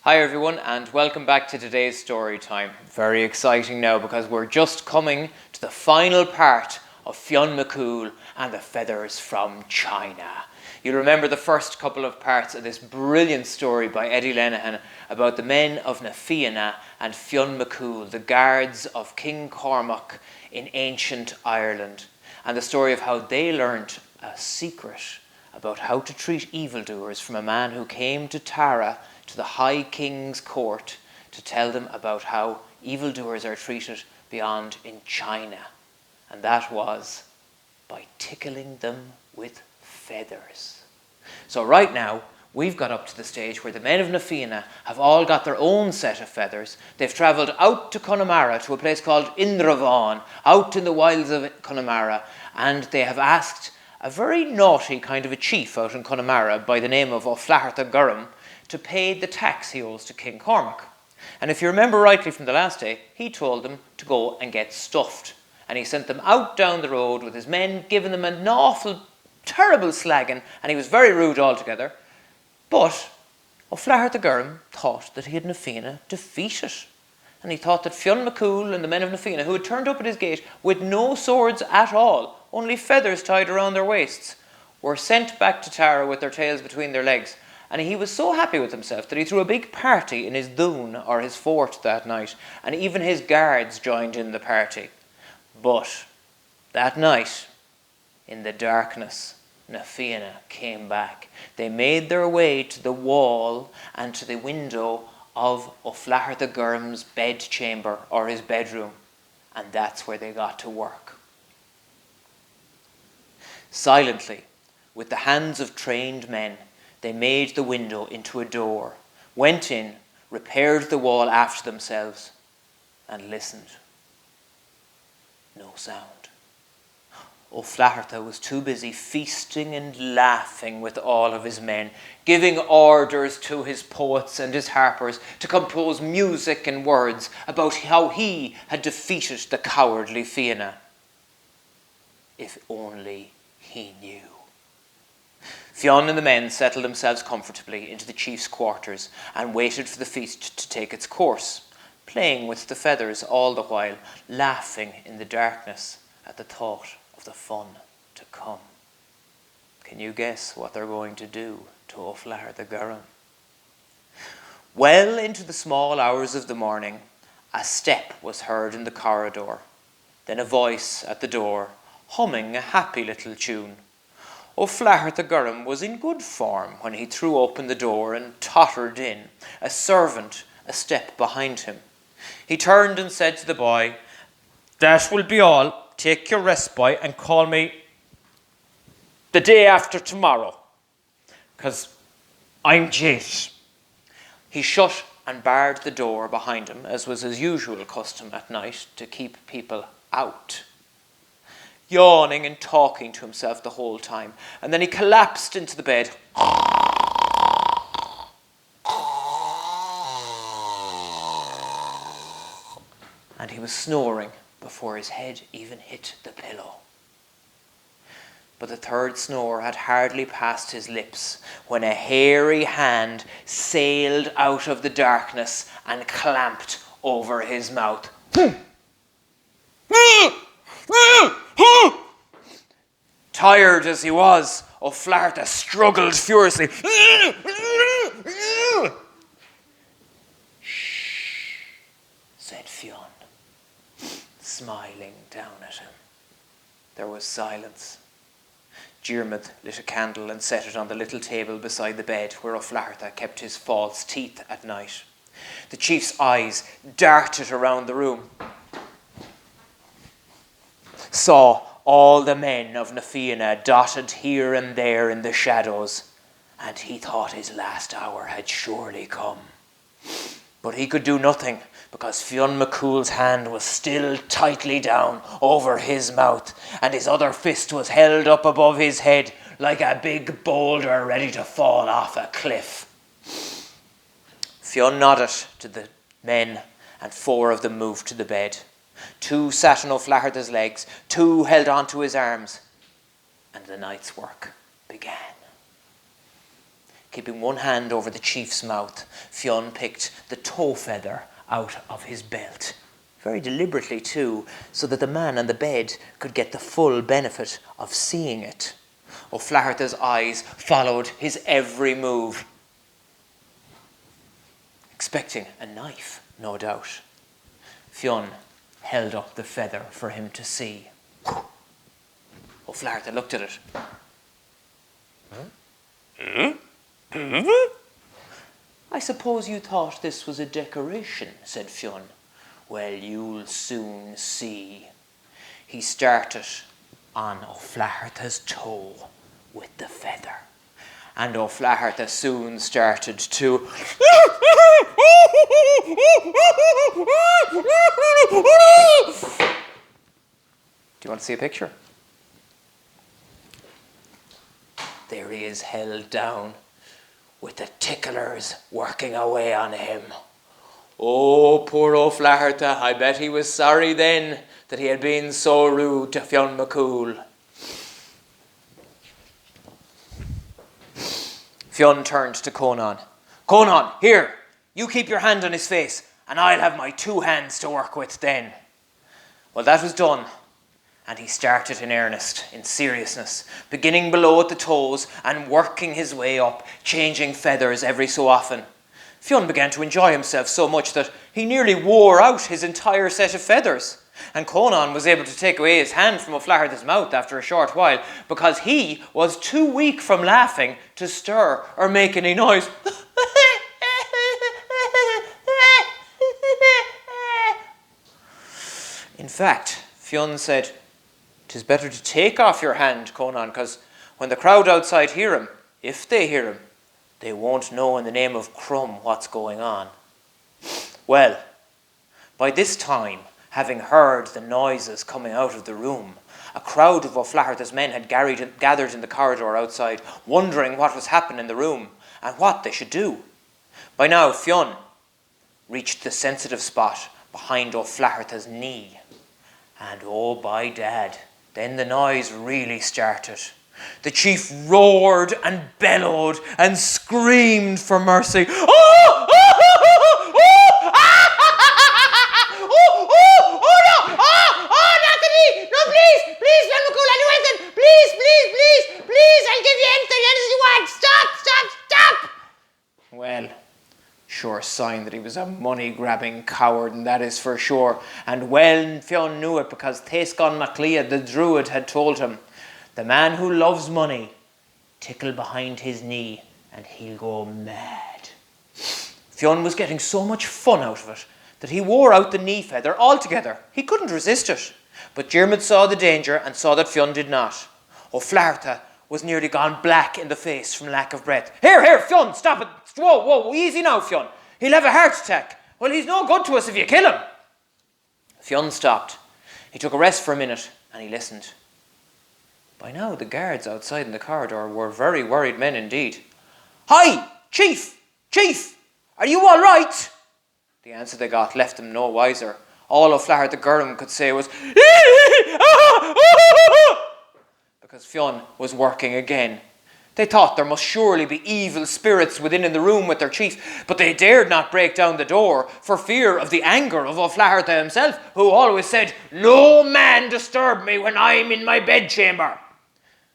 Hi everyone and welcome back to today's story time. Very exciting now because we're just coming to the final part of Fionn MacCumhail and the feathers from China. You'll remember the first couple of parts of this brilliant story by Eddie Lenihan about the men of Fianna and Fionn MacCumhail, the guards of King Cormac in ancient Ireland, and the story of how they learnt a secret about how to treat evildoers from a man who came to Tara, to the High King's court, to tell them about how evildoers are treated beyond in China. And that was by tickling them with feathers. So right now, we've got up to the stage where the men of Fianna have all got their own set of feathers. They've travelled out to Connemara, to a place called Indravaughan, out in the wilds of Connemara, and they have asked a very naughty kind of a chief out in Connemara by the name of Flatharta Gorm to pay the tax he owes to King Cormac. And if you remember rightly from the last day, he told them to go and get stuffed. And he sent them out down the road with his men, giving them an awful, terrible slagging, and he was very rude altogether. But Flatharta Gorm thought that he had Fianna defeated. And he thought that Fionn MacCumhail and the men of Fianna, who had turned up at his gate with no swords at all, only feathers tied around their waists, were sent back to Tara with their tails between their legs. And he was so happy with himself that he threw a big party in his dún, or his fort, that night, and even his guards joined in the party. But that night, in the darkness, Fianna came back. They made their way to the wall and to the window of Flatharta Gorm's bedchamber, or his bedroom, and that's where they got to work. Silently, with the hands of trained men, they made the window into a door, went in, repaired the wall after themselves, and listened. No sound. Flatharta was too busy feasting and laughing with all of his men, giving orders to his poets and his harpers to compose music and words about how he had defeated the cowardly Fianna. If only he knew. Fionn and the men settled themselves comfortably into the chief's quarters and waited for the feast to take its course, playing with the feathers all the while, laughing in the darkness at the thought of the fun to come. Can you guess what they're going to do to Flatharta Gorm? Well into the small hours of the morning, a step was heard in the corridor, then a voice at the door, humming a happy little tune. Flatharta Gorm was in good form when he threw open the door and tottered in, a servant a step behind him. He turned and said to the boy, "That will be all. Take your rest, boy, and call me the day after tomorrow, 'cause I'm late." He shut and barred the door behind him, as was his usual custom at night, to keep people out, yawning and talking to himself the whole time. And then he collapsed into the bed. And he was snoring before his head even hit the pillow. But the third snore had hardly passed his lips when a hairy hand sailed out of the darkness and clamped over his mouth. Tired as he was, Flatharta struggled furiously. "Shh," said Fionn, smiling down at him. There was silence. Diarmuid lit a candle and set it on the little table beside the bed where Flatharta kept his false teeth at night. The chief's eyes darted around the room, saw all the men of Fianna dotted here and there in the shadows, and he thought his last hour had surely come. But he could do nothing, because Fionn MacCumhail's hand was still tightly down over his mouth, and his other fist was held up above his head like a big boulder ready to fall off a cliff. Fionn nodded to the men, and 4 of them moved to the bed. 2 sat on Flatharta's legs, 2 held onto his arms, and the night's work began. Keeping one hand over the chief's mouth, Fionn picked the toe feather out of his belt. Very deliberately too, so that the man on the bed could get the full benefit of seeing it. Flatharta's eyes followed his every move, expecting a knife, no doubt. Fionn held up the feather for him to see. Flatharta looked at it. I suppose you thought this was a decoration, said Fionn. Well, you'll soon see. He started on Flatharta's toe with the feather. And Flatharta soon started to... Do you want to see a picture? There he is, held down, with the ticklers working away on him. Oh, poor Flatharta, I bet he was sorry then that he had been so rude to Fionn MacCumhail. Fionn turned to Conan. Conan, here, you keep your hand on his face, and I'll have my 2 hands to work with then. Well, that was done. And he started in earnest, in seriousness, beginning below at the toes and working his way up, changing feathers every so often. Fionn began to enjoy himself so much that he nearly wore out his entire set of feathers. And Conan was able to take away his hand from Flatharta's mouth after a short while because he was too weak from laughing to stir or make any noise. In fact, Fionn said, "'Tis better to take off your hand, Conan, because when the crowd outside hear him, if they hear him, they won't know in the name of Crumb what's going on." Well, by this time, having heard the noises coming out of the room, a crowd of Flatharta's men had gathered in the corridor outside, wondering what was happening in the room and what they should do. By now, Fionn reached the sensitive spot behind Flatharta's knee. And oh, by dad, then the noise really started. The chief roared and bellowed and screamed for mercy. Oh! Oh! Oh! Oh! Oh! Oh! Oh! No! Oh! Oh! Not the knee! No, please! Please, Fionn MacCumhail, I'll do anything! Please, please, please! Please, I'll give you anything you want! Stop! Stop! Stop! Well, sure sign that he was a money-grabbing coward, and that is for sure. And well Fionn knew it, because Fionn MacCumhail, the druid, had told him, "The man who loves money, tickle behind his knee and he'll go mad." Fionn was getting so much fun out of it that he wore out the knee feather altogether. He couldn't resist it. But Diarmuid saw the danger and saw that Fionn did not. Flatharta was nearly gone black in the face from lack of breath. Here, Fionn, stop it. Whoa, easy now, Fionn. He'll have a heart attack. Well, he's no good to us if you kill him. Fionn stopped. He took a rest for a minute and he listened. By now, the guards outside in the corridor were very worried men indeed. "Hi, Chief! Chief! Are you all right?" The answer they got left them no wiser. All Flatharta Gorm could say was, because Fionn was working again. They thought there must surely be evil spirits within in the room with their chief, but they dared not break down the door for fear of the anger of Flatharta himself, who always said, "No man disturb me when I'm in my bedchamber."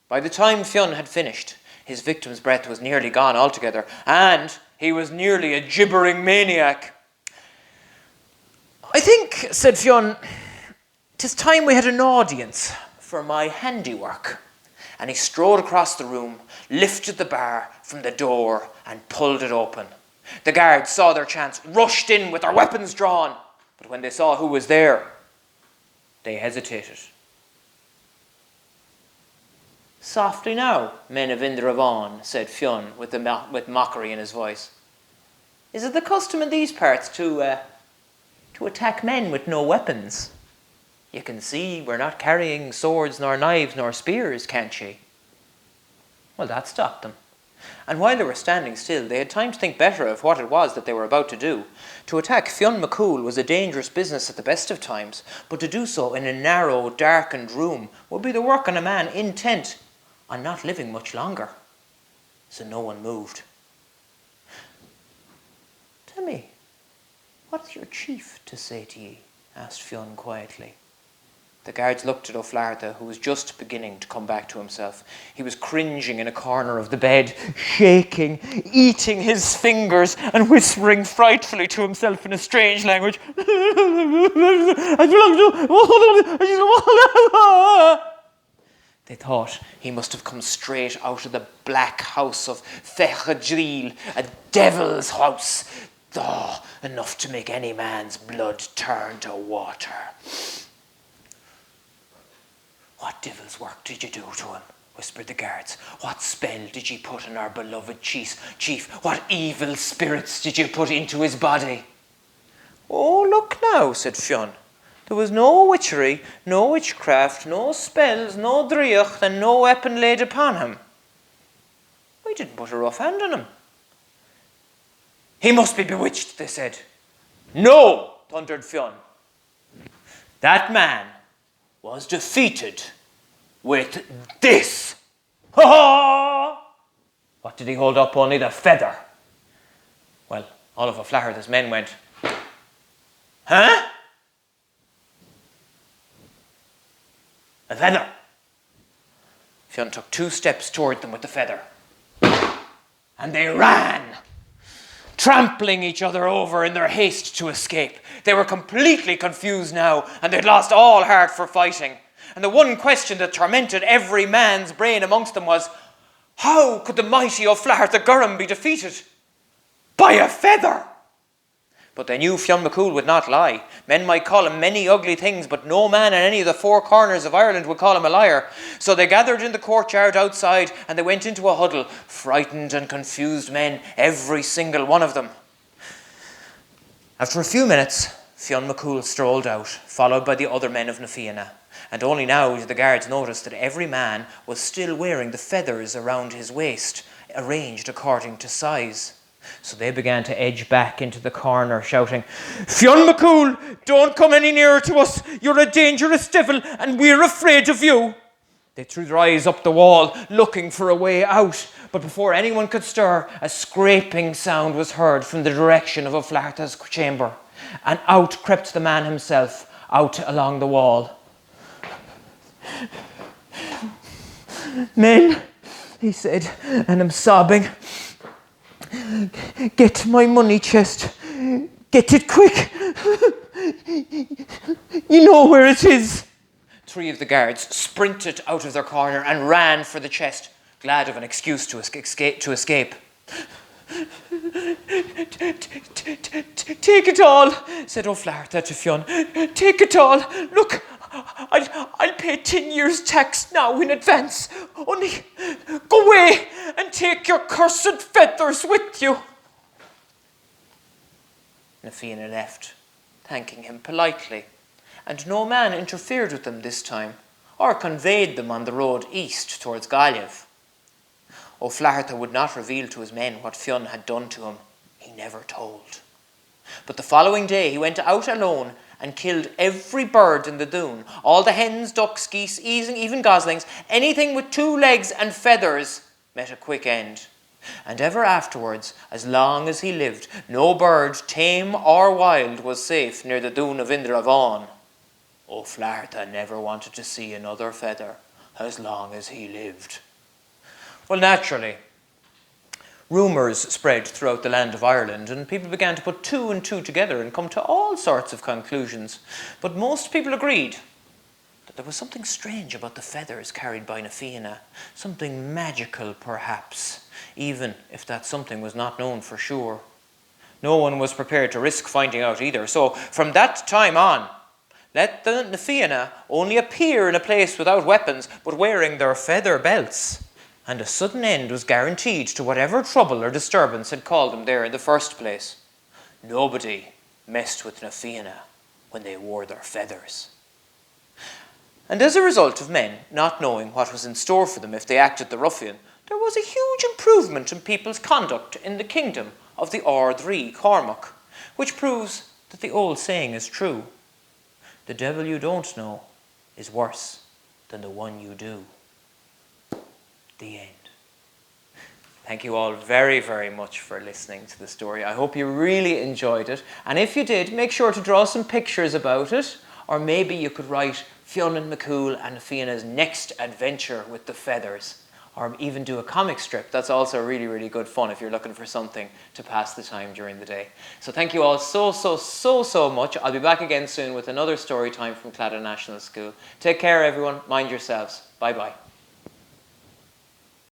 By the time Fionn had finished, his victim's breath was nearly gone altogether, and he was nearly a gibbering maniac. "I think," said Fionn, "'tis time we had an audience for my handiwork." And he strode across the room, lifted the bar from the door and pulled it open. The guards saw their chance, rushed in with their weapons drawn, but when they saw who was there, they hesitated. "Softly now, men of Indravon," said Fionn with mockery in his voice. "Is it the custom in these parts to attack men with no weapons? You can see we're not carrying swords nor knives nor spears, can't ye?" Well, that stopped them. And while they were standing still, they had time to think better of what it was that they were about to do. To attack Fionn MacCumhail was a dangerous business at the best of times, but to do so in a narrow, darkened room would be the work of a man intent on not living much longer. So no one moved. Tell me, what is your chief to say to ye? Asked Fionn quietly. The guards looked at Flatharta, who was just beginning to come back to himself. He was cringing in a corner of the bed, shaking, eating his fingers, and whispering frightfully to himself in a strange language. They thought he must have come straight out of the black house of Fechadril, a devil's house. Oh, enough to make any man's blood turn to water. What devil's work did you do to him? Whispered the guards. What spell did ye put on our beloved chief? What evil spirits did you put into his body? Oh, look now, said Fionn. There was no witchery, no witchcraft, no spells, no driach, and no weapon laid upon him. We didn't put a rough hand on him. He must be bewitched, they said. No, thundered Fionn. That man was defeated with this. Ha ha! What did he hold up? Only the feather. Well, all of Flatharta's men went, huh? A feather. Fionn took 2 steps toward them with the feather. And they ran, trampling each other over in their haste to escape. They were completely confused now, and they'd lost all heart for fighting. And the one question that tormented every man's brain amongst them was, how could the mighty Flatharta Gorm be defeated? By a feather! But they knew Fionn MacCumhail would not lie. Men might call him many ugly things, but no man in any of the 4 corners of Ireland would call him a liar. So they gathered in the courtyard outside, and they went into a huddle, frightened and confused men, every single one of them. After a few minutes, Fionn MacCumhail strolled out, followed by the other men of Fianna. And only now did the guards notice that every man was still wearing the feathers around his waist, arranged according to size. So they began to edge back into the corner, shouting, Fionn MacCumhail, don't come any nearer to us. You're a dangerous devil, and we're afraid of you. They threw their eyes up the wall, looking for a way out. But before anyone could stir, a scraping sound was heard from the direction of Flatharta's chamber. And out crept the man himself, out along the wall. Men, he said, and I'm sobbing. Get my money chest. Get it quick. You know where it is. 3 of the guards sprinted out of their corner and ran for the chest, glad of an excuse to escape. Take it all, said Flatharta to Fionn. Take it all. Look, I'll pay 10 years' tax now in advance. Only go away and take your cursed feathers with you. Fianna left, thanking him politely, and no man interfered with them this time, or conveyed them on the road east towards Gallev. Flatharta would not reveal to his men what Fionn had done to him. He never told. But the following day he went out alone and killed every bird in the dune, all the hens, ducks, geese, even goslings. Anything with 2 legs and feathers met a quick end. And ever afterwards, as long as he lived, no bird, tame or wild, was safe near the dune of Indravon. Flatharta never wanted to see another feather as long as he lived. Well, naturally, rumours spread throughout the land of Ireland, and people began to put 2 and 2 together and come to all sorts of conclusions. But most people agreed that there was something strange about the feathers carried by Fianna, something magical perhaps, even if that something was not known for sure. No one was prepared to risk finding out either. So from that time on, let the Fianna only appear in a place without weapons, but wearing their feather belts. And a sudden end was guaranteed to whatever trouble or disturbance had called them there in the first place. Nobody messed with Fianna when they wore their feathers. And as a result of men not knowing what was in store for them if they acted the ruffian, there was a huge improvement in people's conduct in the kingdom of the Ard-Rí Cormac, which proves that the old saying is true. The devil you don't know is worse than the one you do. The end. Thank you all very, very much for listening to the story. I hope you really enjoyed it. And if you did, make sure to draw some pictures about it. Or maybe you could write Fionn MacCumhail and Fianna's next adventure with the feathers. Or even do a comic strip. That's also really, really good fun if you're looking for something to pass the time during the day. So thank you all so much. I'll be back again soon with another story time from Cladda National School. Take care, everyone. Mind yourselves. Bye-bye.